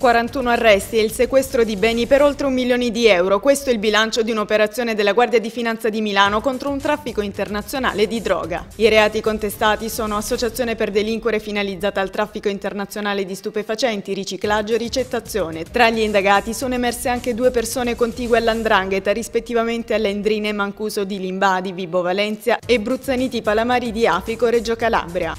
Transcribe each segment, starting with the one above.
41 arresti e il sequestro di beni per oltre 1 milione di euro. Questo è il bilancio di un'operazione della Guardia di Finanza di Milano contro un traffico internazionale di droga. I reati contestati sono associazione per delinquere finalizzata al traffico internazionale di stupefacenti, riciclaggio e ricettazione. Tra gli indagati sono emerse anche 2 persone contigue all''ndrangheta, rispettivamente alle Endrine Mancuso di Limbadi, Vibo Valencia e Bruzzaniti Palamari di Afico, Reggio Calabria.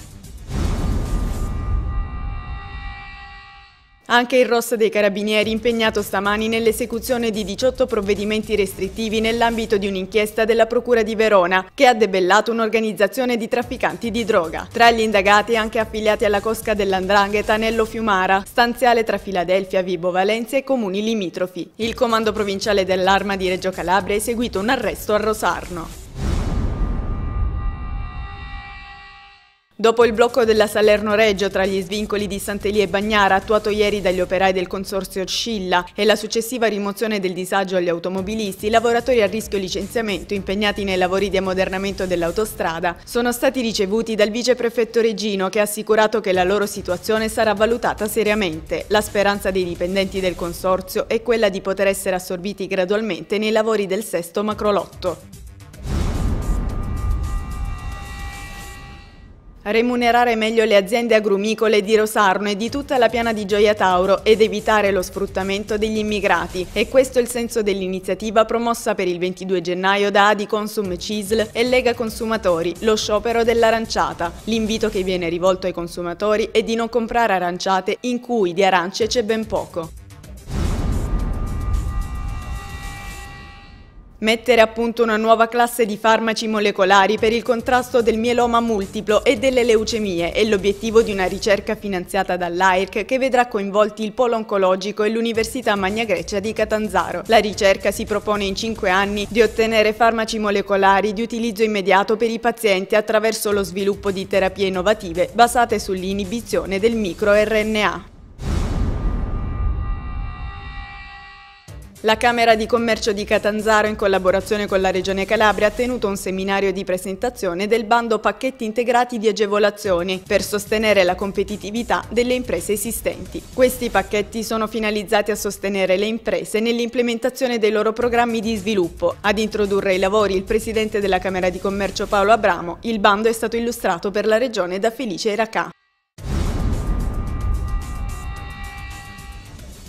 Anche il ROS dei Carabinieri impegnato stamani nell'esecuzione di 18 provvedimenti restrittivi nell'ambito di un'inchiesta della Procura di Verona che ha debellato un'organizzazione di trafficanti di droga. Tra gli indagati anche affiliati alla cosca dell''ndrangheta Nello Fiumara, stanziale tra Filadelfia, Vibo Valencia e comuni limitrofi. Il comando provinciale dell'Arma di Reggio Calabria ha eseguito un arresto a Rosarno. Dopo il blocco della Salerno-Reggio tra gli svincoli di Sant'Elia e Bagnara attuato ieri dagli operai del consorzio Scilla e la successiva rimozione del disagio agli automobilisti, i lavoratori a rischio licenziamento impegnati nei lavori di ammodernamento dell'autostrada sono stati ricevuti dal viceprefetto Reggino che ha assicurato che la loro situazione sarà valutata seriamente. La speranza dei dipendenti del consorzio è quella di poter essere assorbiti gradualmente nei lavori del sesto macrolotto. Remunerare meglio le aziende agrumicole di Rosarno e di tutta la piana di Gioia Tauro ed evitare lo sfruttamento degli immigrati. E questo è il senso dell'iniziativa promossa per il 22 gennaio da Adiconsum CISL e Lega Consumatori, lo sciopero dell'aranciata. L'invito che viene rivolto ai consumatori è di non comprare aranciate in cui di arance c'è ben poco. Mettere a punto una nuova classe di farmaci molecolari per il contrasto del mieloma multiplo e delle leucemie è l'obiettivo di una ricerca finanziata dall'AIRC che vedrà coinvolti il Polo Oncologico e l'Università Magna Grecia di Catanzaro. La ricerca si propone in 5 anni di ottenere farmaci molecolari di utilizzo immediato per i pazienti attraverso lo sviluppo di terapie innovative basate sull'inibizione del microRNA. La Camera di Commercio di Catanzaro, in collaborazione con la Regione Calabria, ha tenuto un seminario di presentazione del bando Pacchetti Integrati di Agevolazioni per sostenere la competitività delle imprese esistenti. Questi pacchetti sono finalizzati a sostenere le imprese nell'implementazione dei loro programmi di sviluppo. Ad introdurre i lavori il presidente della Camera di Commercio Paolo Abramo. Il bando è stato illustrato per la Regione da Felice Iracà.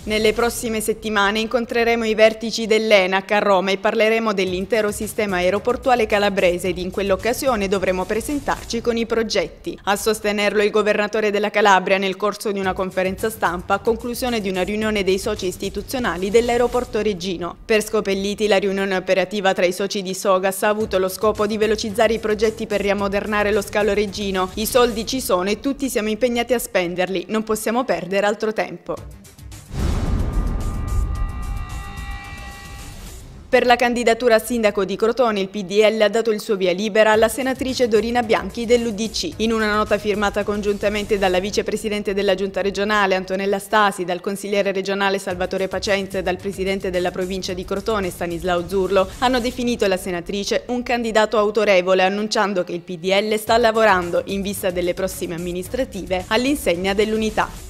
Nelle prossime settimane incontreremo i vertici dell'ENAC a Roma e parleremo dell'intero sistema aeroportuale calabrese ed in quell'occasione dovremo presentarci con i progetti. A sostenerlo il governatore della Calabria nel corso di una conferenza stampa a conclusione di una riunione dei soci istituzionali dell'aeroporto Reggino. Per Scopelliti la riunione operativa tra i soci di Sogas ha avuto lo scopo di velocizzare i progetti per riammodernare lo scalo Reggino. I soldi ci sono e tutti siamo impegnati a spenderli, non possiamo perdere altro tempo. Per la candidatura a sindaco di Crotone il PDL ha dato il suo via libera alla senatrice Dorina Bianchi dell'UDC. In una nota firmata congiuntamente dalla vicepresidente della giunta regionale Antonella Stasi, dal consigliere regionale Salvatore Pacenza e dal presidente della provincia di Crotone Stanislao Zurlo, hanno definito la senatrice un candidato autorevole, annunciando che il PDL sta lavorando, in vista delle prossime amministrative, all'insegna dell'unità.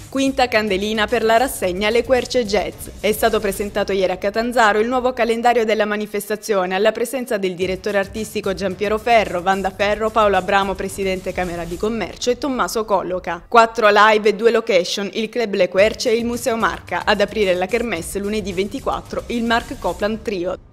Quinta candelina per la rassegna Le Querce Jazz. È stato presentato ieri a Catanzaro il nuovo calendario della manifestazione alla presenza del direttore artistico Giampiero Ferro, Wanda Ferro, Paolo Abramo, presidente Camera di Commercio e Tommaso Colloca. 4 live e 2 location, il Club Le Querce e il Museo Marca. Ad aprire la kermesse lunedì 24 il Mark Copland Trio.